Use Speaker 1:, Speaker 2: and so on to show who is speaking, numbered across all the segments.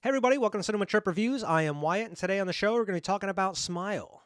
Speaker 1: Hey everybody, welcome to Cinema Trip Reviews. I am Wyatt, and today on the show we're going to be talking about Smile.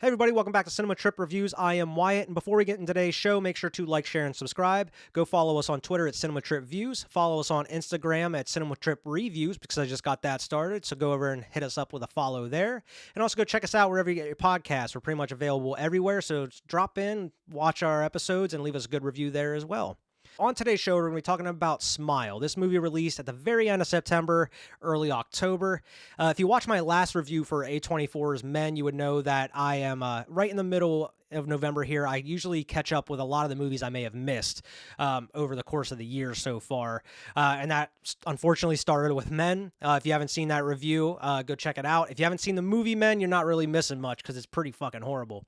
Speaker 1: Hey everybody, welcome back to Cinema Trip Reviews. I am Wyatt, and before we get into today's show, make sure to like, share, and subscribe. Go follow us on Twitter at Cinema Trip Views. Follow us on Instagram at Cinema Trip Reviews because I just got that started, so go over and hit us up with a follow there. And also go check us out wherever you get your podcasts. We're pretty much available everywhere, so drop in, watch our episodes, and leave us a good review there as well. On today's show, we're going to be talking about Smile. This movie released at the very end of September, early October. If you watch my last review for A24's Men, you would know that I am right in the middle of November here. I usually catch up with a lot of the movies I may have missed over the course of the year so far. And that unfortunately started with Men. If you haven't seen that review, go check it out. If you haven't seen the movie Men, you're not really missing much because it's pretty fucking horrible.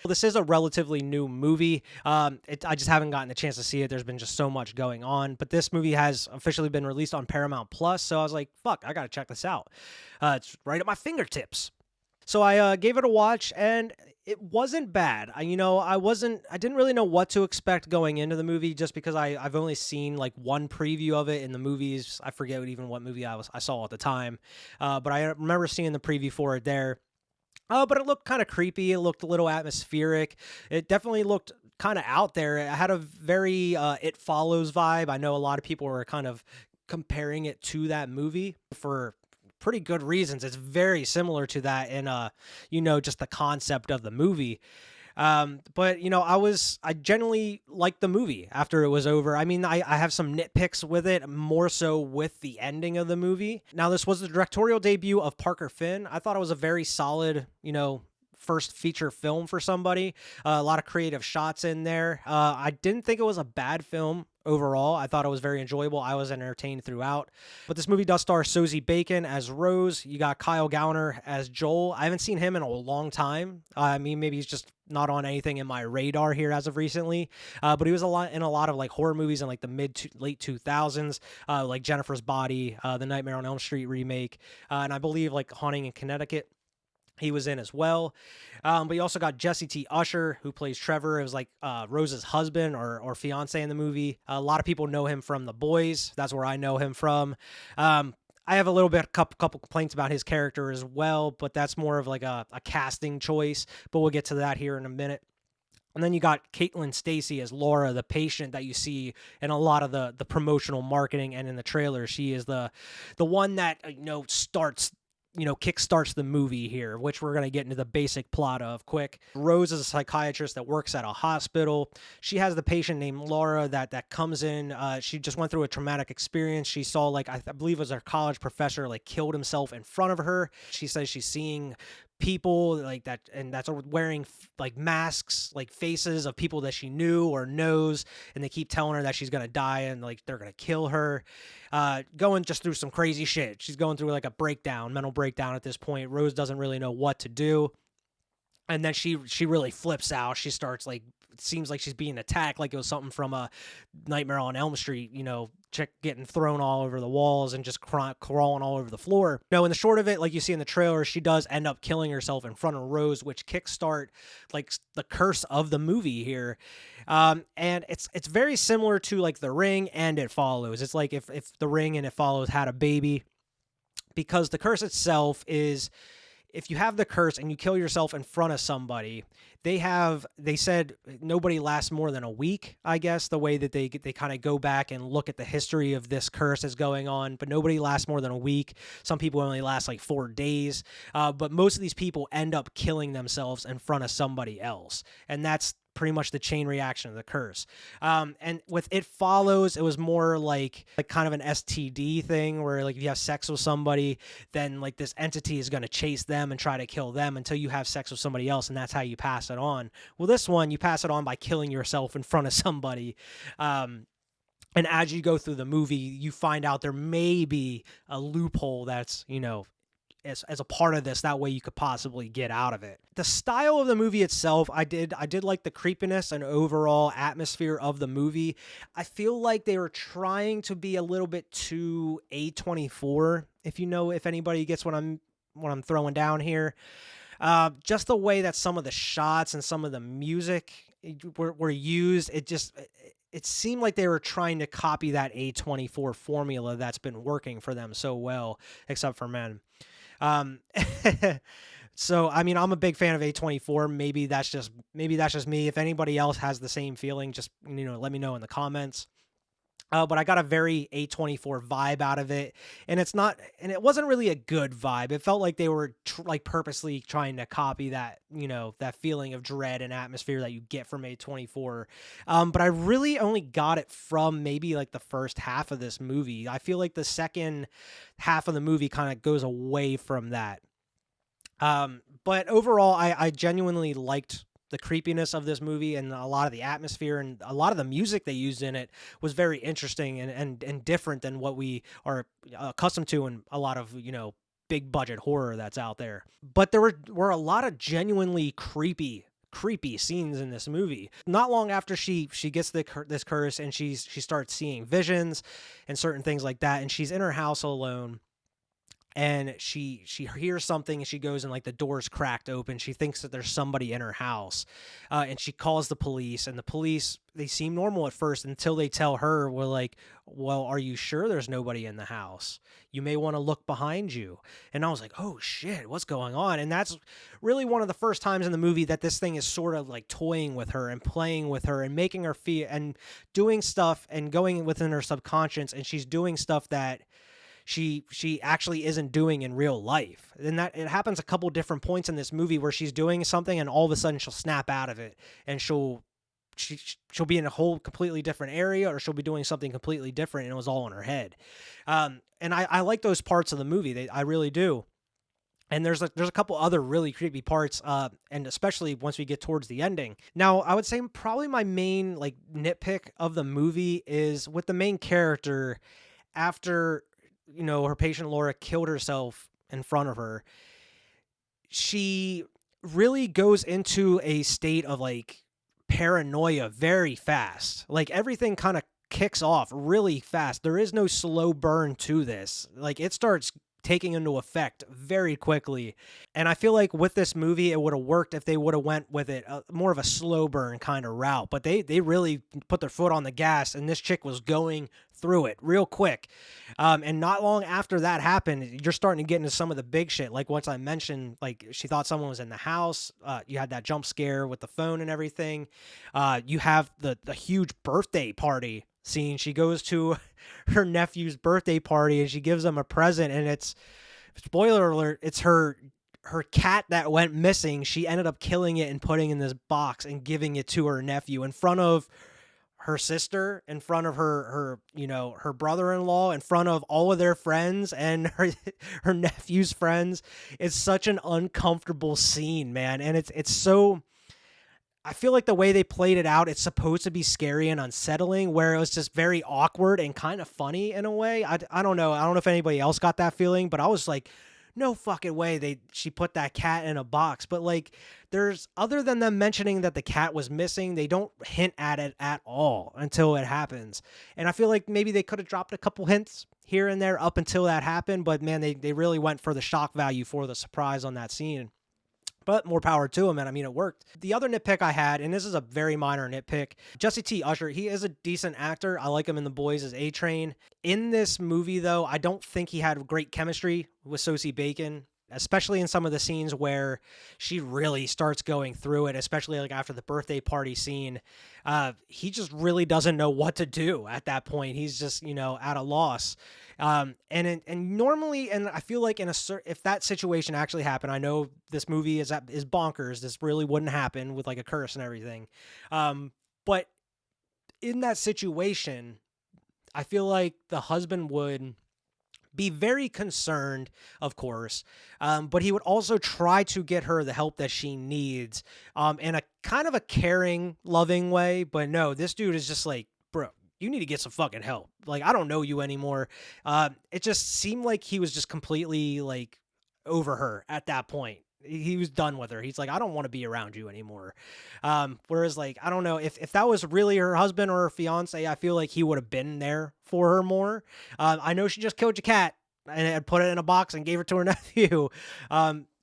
Speaker 1: This is a relatively new movie. I just haven't gotten the chance to see it. There's been just so much going on. But this movie has officially been released on Paramount Plus. So I was like, fuck, I got to check this out. It's right at my fingertips. So I gave it a watch, and it wasn't bad. I didn't really know what to expect going into the movie just because I've only seen like one preview of it in the movies. I forget what movie I saw at the time, but I remember seeing the preview for it there. But it looked kind of creepy. It looked a little atmospheric. It definitely looked kind of out there. It had a very It Follows vibe. I know a lot of people were kind of comparing it to that movie for pretty good reasons. It's very similar to that in just the concept of the movie. But I genuinely liked the movie after it was over. I mean, I have some nitpicks with it, more so with the ending of the movie. Now, this was the directorial debut of Parker Finn. I thought it was a very solid, first feature film for somebody. A lot of creative shots in there. I didn't think it was a bad film overall. I thought it was very enjoyable. I was entertained throughout. But this movie does star Sosie Bacon as Rose. You got Kyle Gallner as Joel. I haven't seen him in a long time. I mean, maybe he's just not on anything in my radar here as of recently. But he was in a lot of like horror movies in like the late 2000s, like Jennifer's Body, the Nightmare on Elm Street remake, and I believe like Haunting in Connecticut. He was in as well. But you also got Jesse T. Usher, who plays Trevor. It was like Rose's husband or fiance in the movie. A lot of people know him from The Boys. That's where I know him from. I have a couple complaints about his character as well, but that's more of like a casting choice. But we'll get to that here in a minute. And then you got Caitlin Stasey as Laura, the patient that you see in a lot of the promotional marketing and in the trailer. She is the one that kickstarts the movie here, which we're going to get into the basic plot of quick. Rose is a psychiatrist that works at a hospital. She has the patient named Laura that comes in. She just went through a traumatic experience. She saw, like, I believe it was her college professor, like, killed himself in front of her. She says she's seeing people like that, and that's wearing like masks, like faces of people that she knew or knows, and they keep telling her that she's gonna die and like they're gonna kill her. Going just through some crazy shit. She's going through like a mental breakdown at this point. Rose doesn't really know what to do, and then she really flips out. She starts like, it seems like she's being attacked, like it was something from a Nightmare on Elm Street, chick getting thrown all over the walls and just crawling all over the floor. In the short of it, like you see in the trailer, she does end up killing herself in front of Rose, which kickstart like the curse of the movie here. And it's very similar to like The Ring and It Follows. It's like if The Ring and It Follows had a baby, because the curse itself is, if you have the curse and you kill yourself in front of somebody, they said nobody lasts more than a week, I guess, the way that they kind of go back and look at the history of this curse that's going on, but nobody lasts more than a week. Some people only last like 4 days, but most of these people end up killing themselves in front of somebody else, and that's pretty much the chain reaction of the curse. And with It Follows, it was more like kind of an STD thing where like if you have sex with somebody, then like this entity is going to chase them and try to kill them until you have sex with somebody else, and that's how you pass it on. Well, this one, you pass it on by killing yourself in front of somebody. And as you go through the movie, you find out there may be a loophole that's, as a part of this, that way you could possibly get out of it. The style of the movie itself, I did like the creepiness and overall atmosphere of the movie. I feel like they were trying to be a little bit too A24 if anybody gets what I'm throwing down here. Just the way that some of the shots and some of the music were used, it seemed like they were trying to copy that A24 formula that's been working for them so well, except for men. Um, so I mean, I'm a big fan of A24. Maybe that's just me. If anybody else has the same feeling, just let me know in the comments. But I got a very A24 vibe out of it, and it wasn't really a good vibe. It felt like they were like purposely trying to copy that, that feeling of dread and atmosphere that you get from A24. But I really only got it from maybe like the first half of this movie. I feel like the second half of the movie kind of goes away from that. But overall, I genuinely liked the creepiness of this movie, and a lot of the atmosphere and a lot of the music they used in it was very interesting and different than what we are accustomed to in a lot of, big budget horror that's out there. But there were a lot of genuinely creepy scenes in this movie. Not long after she gets this curse and she starts seeing visions and certain things like that, and she's in her house alone. And she hears something, and she goes, and like the door's cracked open. She thinks that there's somebody in her house, and she calls the police. And the police, they seem normal at first until they tell her, well, are you sure there's nobody in the house? You may want to look behind you. And I was like, oh shit, what's going on? And that's really one of the first times in the movie that this thing is sort of like toying with her and playing with her and making her feel and doing stuff and going within her subconscious, and she's doing stuff that she actually isn't doing in real life. And that it happens a couple different points in this movie where she's doing something and all of a sudden she'll snap out of it, and she'll be in a whole completely different area, or she'll be doing something completely different, and it was all in her head. And I like those parts of the movie. I really do. And there's a couple other really creepy parts, and especially once we get towards the ending. Now, I would say probably my main like nitpick of the movie is with the main character. After her patient Laura killed herself in front of her, she really goes into a state of like paranoia very fast. Like everything kind of kicks off really fast. There is no slow burn to this. Like it starts taking into effect very quickly. And I feel like with this movie, it would have worked if they would have went with it more of a slow burn kind of route. But they really put their foot on the gas, and this chick was going through it real quick. And not long after that happened, you're starting to get into some of the big shit. Like once I mentioned, like she thought someone was in the house. You had that jump scare with the phone and everything. You have the huge birthday party scene. She goes to her nephew's birthday party and she gives him a present, and it's, spoiler alert, it's her cat that went missing. She ended up killing it and putting in this box and giving it to her nephew in front of her sister, in front of her brother-in-law, in front of all of their friends and her nephew's friends. It's such an uncomfortable scene, man. And it's so, I feel like the way they played it out, it's supposed to be scary and unsettling, where it was just very awkward and kind of funny in a way. I don't know. I don't know if anybody else got that feeling, but I was like, no fucking way she put that cat in a box. But like, there's, other than them mentioning that the cat was missing, they don't hint at it at all until it happens. And I feel like maybe they could have dropped a couple hints here and there up until that happened, but man, they really went for the shock value for the surprise on that scene. But more power to him, and I mean, it worked. The other nitpick I had, and this is a very minor nitpick, Jesse T. Usher, he is a decent actor. I like him in The Boys as A-Train. In this movie, though, I don't think he had great chemistry with Sosie Bacon, especially in some of the scenes where she really starts going through it, especially like after the birthday party scene. He just really doesn't know what to do at that point. He's just, at a loss. And normally, and I feel like if that situation actually happened, I know this movie is bonkers. This really wouldn't happen with like a curse and everything. But in that situation, I feel like the husband would be very concerned, of course, but he would also try to get her the help that she needs, in a kind of a caring, loving way. But no, this dude is just like, bro, you need to get some fucking help. Like, I don't know you anymore. It just seemed like he was just completely like over her at that point. He was done with her. He's like, I don't want to be around you anymore. Whereas like, I don't know if that was really her husband or her fiance, I feel like he would have been there for her more. I know she just killed your cat. and put it in a box and gave it to her nephew.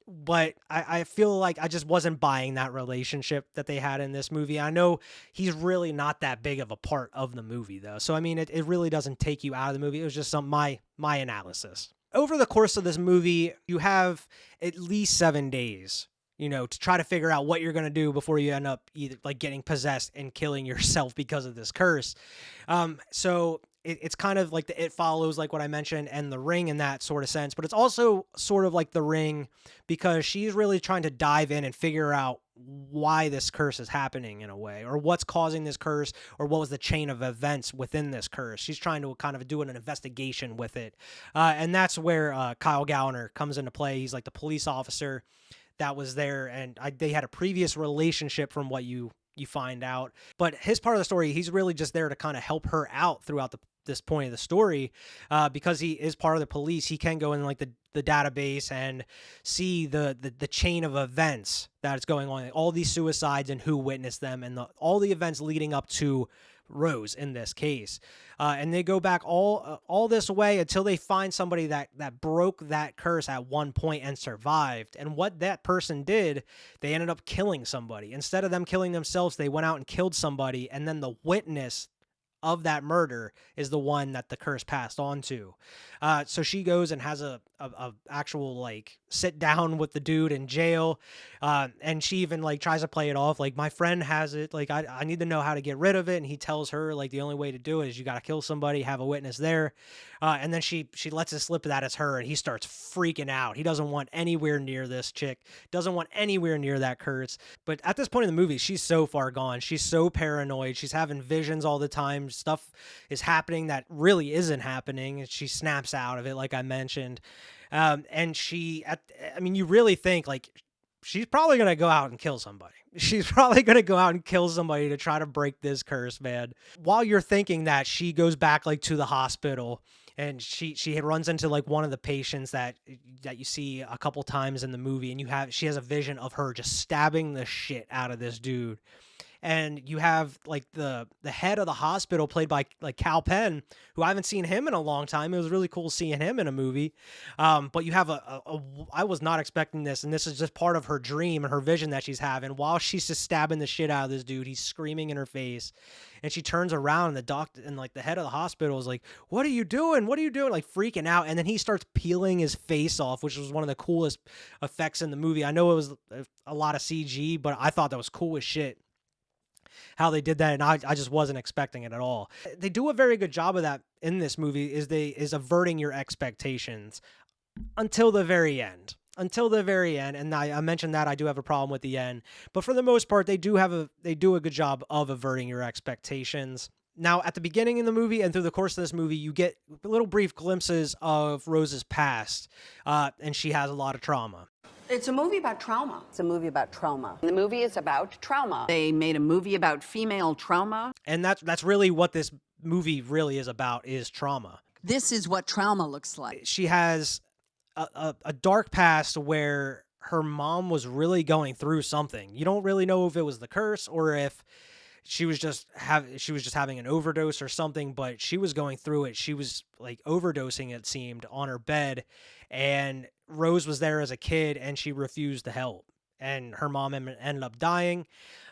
Speaker 1: But I feel like I just wasn't buying that relationship that they had in this movie. I know he's really not that big of a part of the movie, though. So, I mean, it really doesn't take you out of the movie. It was just my analysis. Over the course of this movie, you have at least 7 days, to try to figure out what you're going to do before you end up either like getting possessed and killing yourself because of this curse. So it's kind of like It Follows, like what I mentioned, and The Ring in that sort of sense, but it's also sort of like The Ring because she's really trying to dive in and figure out why this curse is happening in a way, or what's causing this curse, or what was the chain of events within this curse. She's trying to kind of do an investigation with it. And that's where Kyle Gallner comes into play. He's like the police officer that was there, and they had a previous relationship from what you find out. But his part of the story, he's really just there to kind of help her out throughout this point of the story, because he is part of the police. He can go in like the database and see the chain of events that is going on, all these suicides and who witnessed them, and all the events leading up to Rose in this case. And they go back all this way until they find somebody that broke that curse at one point and survived. And what that person did, they ended up killing somebody. Instead of them killing themselves, they went out and killed somebody, and then the witness of that murder is the one that the curse passed on to. So she goes and has a actual like sit down with the dude in jail. And she even like tries to play it off like, my friend has it. Like, I need to know how to get rid of it. And he tells her like the only way to do it is you got to kill somebody, have a witness there. And then she lets it slip that it's her, and he starts freaking out. He doesn't want anywhere near this chick, doesn't want anywhere near that curse. But at this point in the movie, she's so far gone. She's so paranoid. She's having visions all the time. Stuff is happening that really isn't happening. And she snaps out of it, like I mentioned. And you really think like she's probably going to go out and kill somebody. She's probably going to go out and kill somebody to try to break this curse, man. While you're thinking that, she goes back like to the hospital, and she runs into like one of the patients that you see a couple times in the movie, and she has a vision of her just stabbing the shit out of this dude. And you have like the head of the hospital played by like Cal Penn, who I haven't seen him in a long time. It was really cool seeing him in a movie. But you have I was not expecting this. And this is just part of her dream and her vision that she's having. While she's just stabbing the shit out of this dude, he's screaming in her face. And she turns around, and the doctor and like the head of the hospital is like, "What are you doing? What are you doing?" Like freaking out. And then he starts peeling his face off, which was one of the coolest effects in the movie. I know it was a lot of CG, but I thought that was cool as shit how they did that, and I just wasn't expecting it at all. They do a very good job of that in this movie, is averting your expectations until the very end. And I mentioned that I do have a problem with the end, but for the most part, they do a good job of averting your expectations. Now, at the beginning of the movie and through the course of this movie, you get little brief glimpses of Rose's past, and she has a lot of trauma.
Speaker 2: It's a movie about trauma.
Speaker 3: It's a movie about trauma.
Speaker 2: The movie is about trauma.
Speaker 3: They made a movie about female trauma.
Speaker 1: And that's really what this movie really is about, is trauma.
Speaker 3: This is what trauma looks like.
Speaker 1: She has a dark past where her mom was really going through something. You don't really know if it was the curse or if she was just having an overdose or something, but she was going through it. She was like overdosing, it seemed, on her bed, and Rose was there as a kid, and she refused to help, and her mom ended up dying,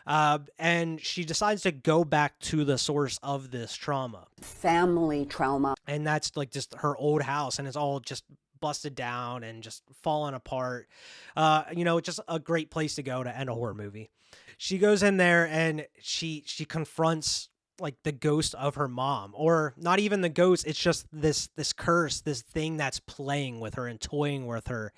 Speaker 1: and she decides to go back to the source of this trauma.
Speaker 3: Family trauma.
Speaker 1: And that's like just her old house, and it's all just busted down and just falling apart. Just a great place to go to end a horror movie. She goes in there and she confronts like the ghost of her mom, or not even the ghost. It's just this curse, this thing that's playing with her and toying with her.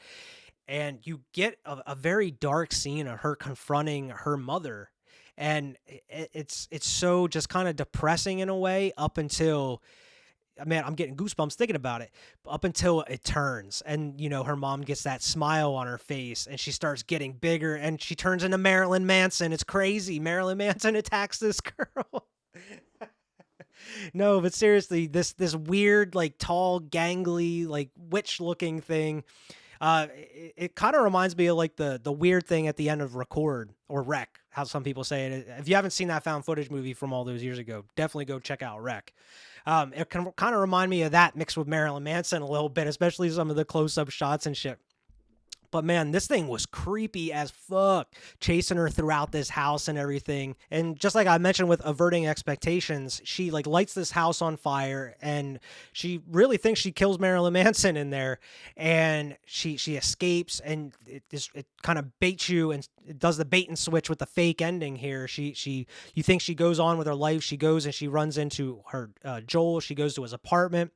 Speaker 1: And you get a very dark scene of her confronting her mother. And it's so just kind of depressing in a way up until, man, I'm getting goosebumps thinking about it, up until it turns and, her mom gets that smile on her face and she starts getting bigger and she turns into Marilyn Manson. It's crazy. Marilyn Manson attacks this girl. No, but seriously, this weird, like tall, gangly, like witch looking thing. It kind of reminds me of like the weird thing at the end of Record or Wreck, how some people say it. If you haven't seen that found footage movie from all those years ago, definitely go check out Wreck. It can kind of remind me of that mixed with Marilyn Manson a little bit, especially some of the close-up shots and shit. But man, this thing was creepy as fuck, chasing her throughout this house and everything. And just like I mentioned with averting expectations, she like lights this house on fire and she really thinks she kills Marilyn Manson in there. And she escapes, and it kind of baits you, and it does the bait and switch with the fake ending here. You think she goes on with her life. She goes and she runs into her Joel. She goes to his apartment.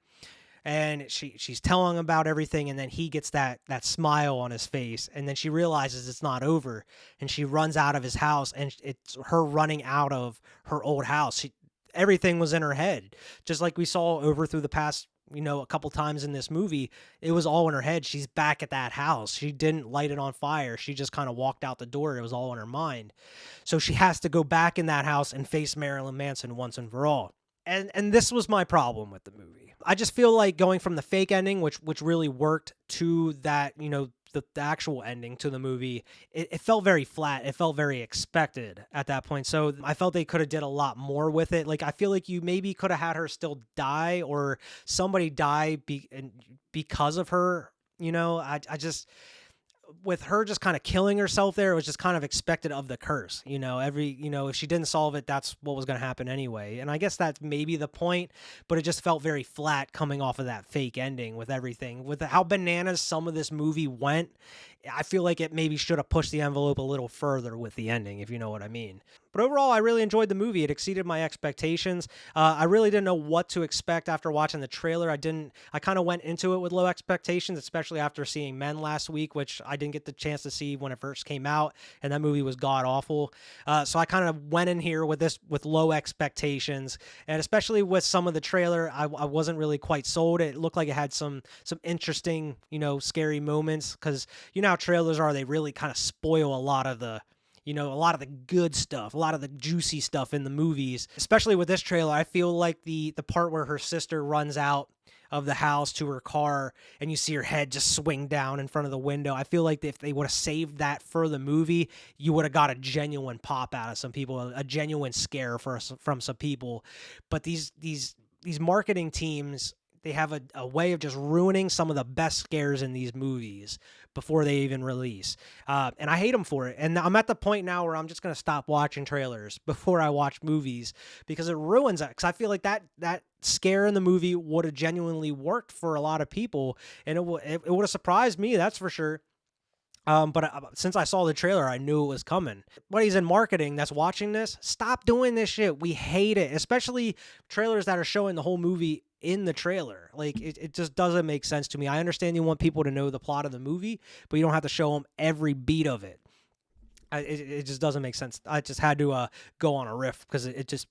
Speaker 1: And she's telling him about everything, and then he gets that smile on his face, and then she realizes it's not over, and she runs out of his house, and it's her running out of her old house. Everything was in her head, just like we saw over through the past, a couple times in this movie. It was all in her head. She's back at that house. She didn't light it on fire. She just kind of walked out the door. It was all in her mind. So she has to go back in that house and face Marilyn Manson once and for all. And this was my problem with the movie. I just feel like going from the fake ending, which really worked, to that, the actual ending to the movie, it felt very flat. It felt very expected at that point. So I felt they could have did a lot more with it. Like, I feel like you maybe could have had her still die, or somebody die because of her. I just, with her just kind of killing herself there, it was just kind of expected of the curse. If she didn't solve it, that's what was going to happen anyway. And I guess that's maybe the point, but it just felt very flat coming off of that fake ending with everything. With how bananas some of this movie went, I feel like it maybe should have pushed the envelope a little further with the ending, if you know what I mean. But overall, I really enjoyed the movie. It exceeded my expectations. I really didn't know what to expect after watching the trailer. I kind of went into it with low expectations, especially after seeing Men last week, which I didn't get the chance to see when it first came out, and that movie was god awful. So I kind of went in here with low expectations, and especially with some of the trailer, I wasn't really quite sold. It looked like it had some interesting, scary moments, because how trailers are. They really kind of spoil a lot of the good stuff, a lot of the juicy stuff in the movies. Especially with this trailer, I feel like the part where her sister runs out of the house to her car and you see her head just swing down in front of the window. I feel like if they would have saved that for the movie, you would have got a genuine pop out of some people, a genuine scare from some people. But these marketing teams, they have a way of just ruining some of the best scares in these movies before they even release. And I hate them for it. And I'm at the point now where I'm just going to stop watching trailers before I watch movies, because it ruins it. Because I feel like that scare in the movie would have genuinely worked for a lot of people. And it would have surprised me, that's for sure. But since I saw the trailer, I knew it was coming. Buddies in marketing that's watching this, stop doing this shit. We hate it, especially trailers that are showing the whole movie in the trailer. Like, it just doesn't make sense to me. I understand you want people to know the plot of the movie, but you don't have to show them every beat of it. It just doesn't make sense. I just had to go on a riff, because it's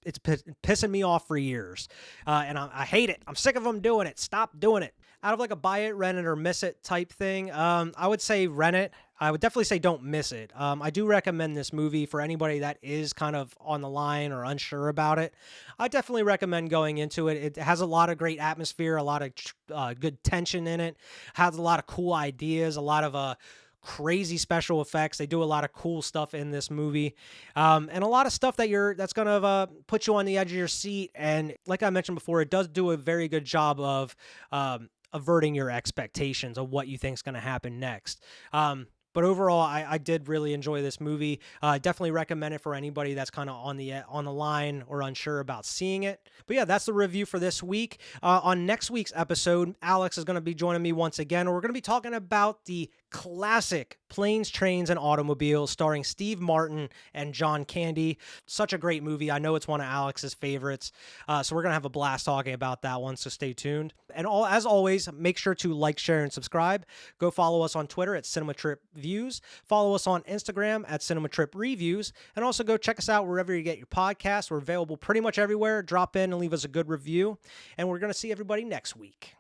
Speaker 1: pissing me off for years. And I hate it. I'm sick of them doing it. Stop doing it. Out of like a buy it, rent it, or miss it type thing, I would say rent it. I would definitely say don't miss it. I do recommend this movie for anybody that is kind of on the line or unsure about it. I definitely recommend going into it. It has a lot of great atmosphere, a lot of good tension in it, has a lot of cool ideas, a lot of crazy special effects. They do a lot of cool stuff in this movie, and a lot of stuff that's gonna put you on the edge of your seat. And like I mentioned before, it does do a very good job of averting your expectations of what you think is going to happen next. But overall, I did really enjoy this movie. Definitely recommend it for anybody that's kind of on the line or unsure about seeing it. But yeah, that's the review for this week. On next week's episode, Alex is going to be joining me once again. We're going to be talking about the classic Planes, Trains, and Automobiles, starring Steve Martin and John Candy. Such a great movie. I know it's one of Alex's favorites. So we're going to have a blast talking about that one, so stay tuned. And as always, make sure to like, share, and subscribe. Go follow us on Twitter at CinemaTripViews. Follow us on Instagram at CinemaTripReviews. And also go check us out wherever you get your podcasts. We're available pretty much everywhere. Drop in and leave us a good review. And we're going to see everybody next week.